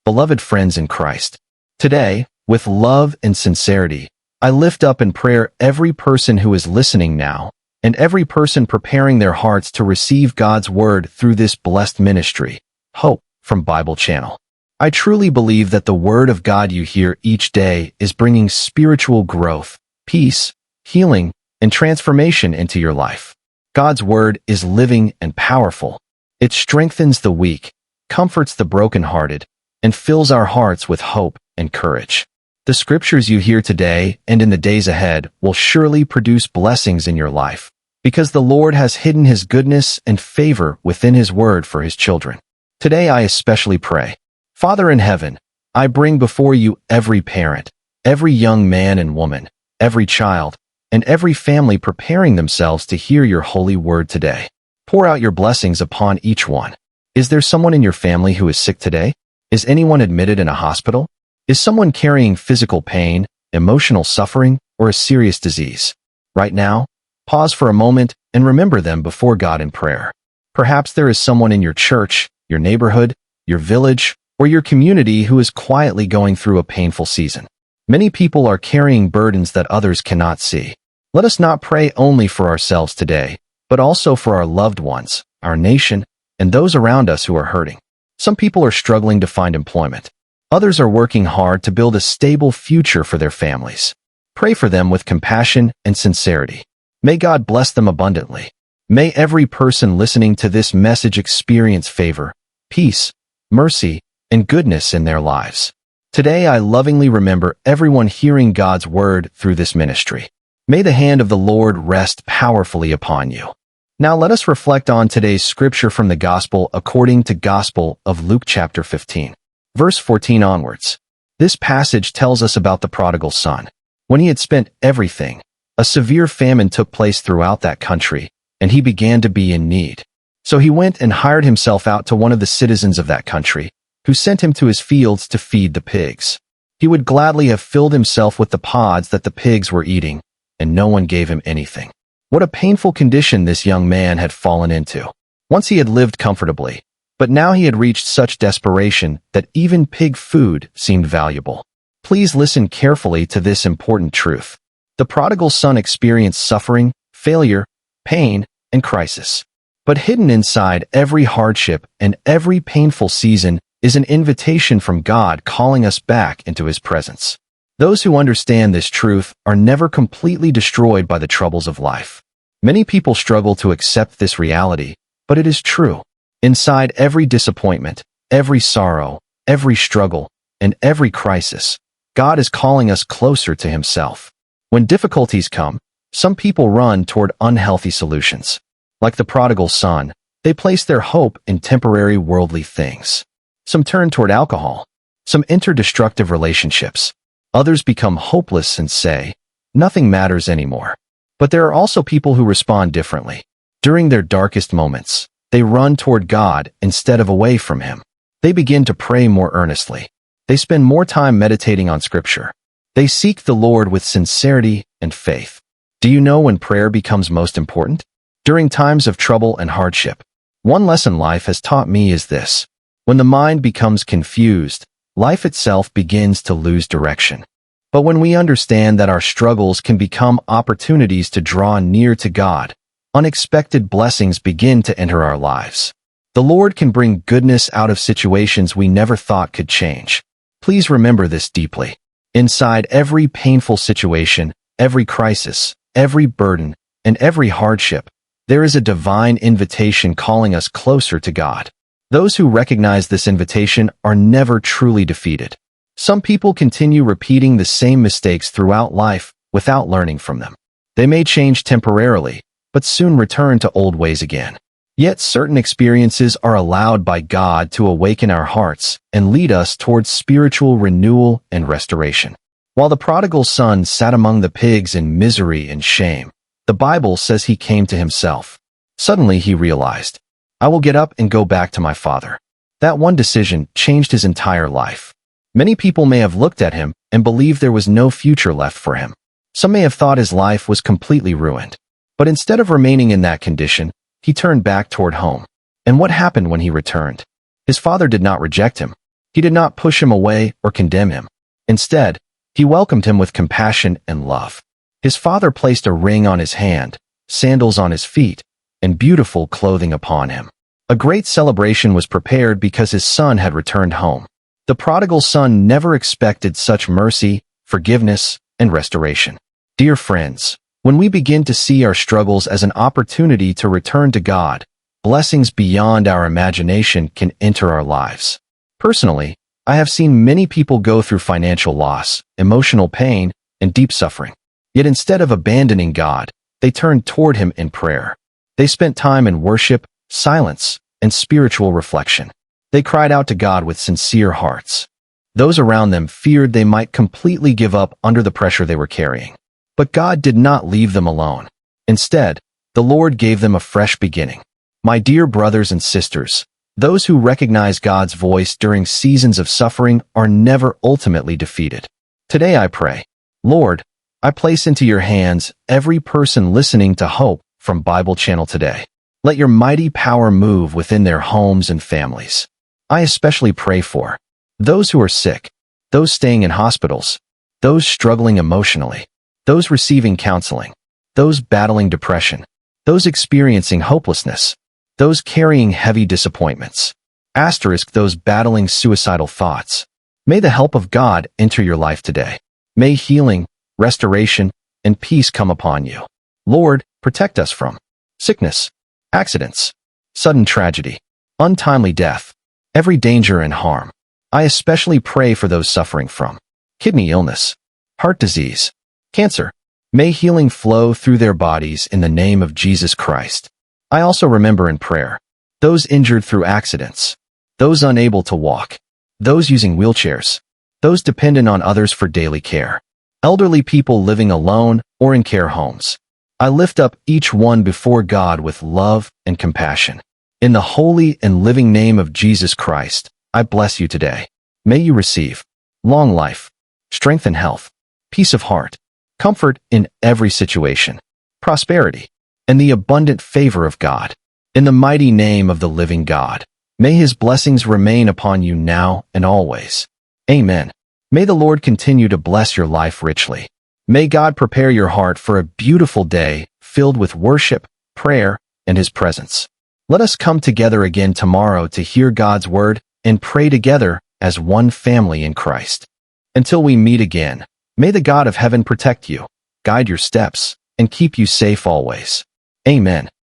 beloved friends in Christ. Today, with love and sincerity, I lift up in prayer every person who is listening now, and every person preparing their hearts to receive God's Word through this blessed ministry, Hope from Bible Channel. I truly believe that the Word of God you hear each day is bringing spiritual growth, peace, healing, and transformation into your life. God's Word is living and powerful. It strengthens the weak, comforts the brokenhearted, and fills our hearts with hope and courage. The scriptures you hear today and in the days ahead will surely produce blessings in your life, because the Lord has hidden His goodness and favor within His Word for His children. Today I especially pray, Father in heaven, I bring before you every parent, every young man and woman, every child, and every family preparing themselves to hear your holy word today. Pour out your blessings upon each one. Is there someone in your family who is sick today? Is anyone admitted in a hospital? Is someone carrying physical pain, emotional suffering, or a serious disease? Right now, pause for a moment and remember them before God in prayer. Perhaps there is someone in your church, your neighborhood, your village, or your community who is quietly going through a painful season. Many people are carrying burdens that others cannot see. Let us not pray only for ourselves today, but also for our loved ones, our nation, and those around us who are hurting. Some people are struggling to find employment. Others are working hard to build a stable future for their families. Pray for them with compassion and sincerity. May God bless them abundantly. May every person listening to this message experience favor, peace, mercy, and goodness in their lives. Today I lovingly remember everyone hearing God's word through this ministry. May the hand of the Lord rest powerfully upon you. Now let us reflect on today's scripture from the Gospel according to Gospel of Luke chapter 15, verse 14 onwards. This passage tells us about the prodigal son. When he had spent everything, a severe famine took place throughout that country, and he began to be in need. So he went and hired himself out to one of the citizens of that country, who sent him to his fields to feed the pigs. He would gladly have filled himself with the pods that the pigs were eating, and no one gave him anything. What a painful condition this young man had fallen into. Once he had lived comfortably, but now he had reached such desperation that even pig food seemed valuable. Please listen carefully to this important truth. The prodigal son experienced suffering, failure, pain, and crisis. But hidden inside every hardship and every painful season is an invitation from God calling us back into His presence. Those who understand this truth are never completely destroyed by the troubles of life. Many people struggle to accept this reality, but it is true. Inside every disappointment, every sorrow, every struggle, and every crisis, God is calling us closer to Himself. When difficulties come, some people run toward unhealthy solutions. Like the prodigal son, they place their hope in temporary worldly things. Some turn toward alcohol. Some enter destructive relationships. Others become hopeless and say, nothing matters anymore. But there are also people who respond differently. During their darkest moments, they run toward God instead of away from Him. They begin to pray more earnestly. They spend more time meditating on Scripture. They seek the Lord with sincerity and faith. Do you know when prayer becomes most important? During times of trouble and hardship. One lesson life has taught me is this. When the mind becomes confused, life itself begins to lose direction. But when we understand that our struggles can become opportunities to draw near to God, unexpected blessings begin to enter our lives. The Lord can bring goodness out of situations we never thought could change. Please remember this deeply. Inside every painful situation, every crisis, every burden, and every hardship, there is a divine invitation calling us closer to God. Those who recognize this invitation are never truly defeated. Some people continue repeating the same mistakes throughout life without learning from them. They may change temporarily, but soon return to old ways again. Yet certain experiences are allowed by God to awaken our hearts and lead us towards spiritual renewal and restoration. While the prodigal son sat among the pigs in misery and shame, the Bible says he came to himself. Suddenly he realized, I will get up and go back to my father. That one decision changed his entire life. Many people may have looked at him and believed there was no future left for him. Some may have thought his life was completely ruined. But instead of remaining in that condition, he turned back toward home. And what happened when he returned? His father did not reject him. He did not push him away or condemn him. Instead, he welcomed him with compassion and love. His father placed a ring on his hand, sandals on his feet, and beautiful clothing upon him. A great celebration was prepared because his son had returned home. The prodigal son never expected such mercy, forgiveness, and restoration. Dear friends, when we begin to see our struggles as an opportunity to return to God, blessings beyond our imagination can enter our lives. Personally, I have seen many people go through financial loss, emotional pain, and deep suffering. Yet instead of abandoning God, they turned toward Him in prayer. They spent time in worship, silence, and spiritual reflection. They cried out to God with sincere hearts. Those around them feared they might completely give up under the pressure they were carrying. But God did not leave them alone. Instead, the Lord gave them a fresh beginning. My dear brothers and sisters, those who recognize God's voice during seasons of suffering are never ultimately defeated. Today I pray, Lord, I place into your hands every person listening to Hope from Bible Channel today. Let your mighty power move within their homes and families. I especially pray for those who are sick, those staying in hospitals, those struggling emotionally, those receiving counseling, those battling depression, those experiencing hopelessness, those carrying heavy disappointments, those battling suicidal thoughts. May the help of God enter your life today. May healing, restoration, and peace come upon you. Lord, protect us from sickness, accidents, sudden tragedy, untimely death, every danger and harm. I especially pray for those suffering from kidney illness, heart disease, cancer. May healing flow through their bodies in the name of Jesus Christ. I also remember in prayer those injured through accidents, those unable to walk, those using wheelchairs, those dependent on others for daily care, elderly people living alone or in care homes. I lift up each one before God with love and compassion. In the holy and living name of Jesus Christ, I bless you today. May you receive long life, strength and health, peace of heart, comfort in every situation, prosperity, and the abundant favor of God. In the mighty name of the living God, may His blessings remain upon you now and always. Amen. May the Lord continue to bless your life richly. May God prepare your heart for a beautiful day filled with worship, prayer, and His presence. Let us come together again tomorrow to hear God's word and pray together as one family in Christ. Until we meet again, may the God of heaven protect you, guide your steps, and keep you safe always. Amen.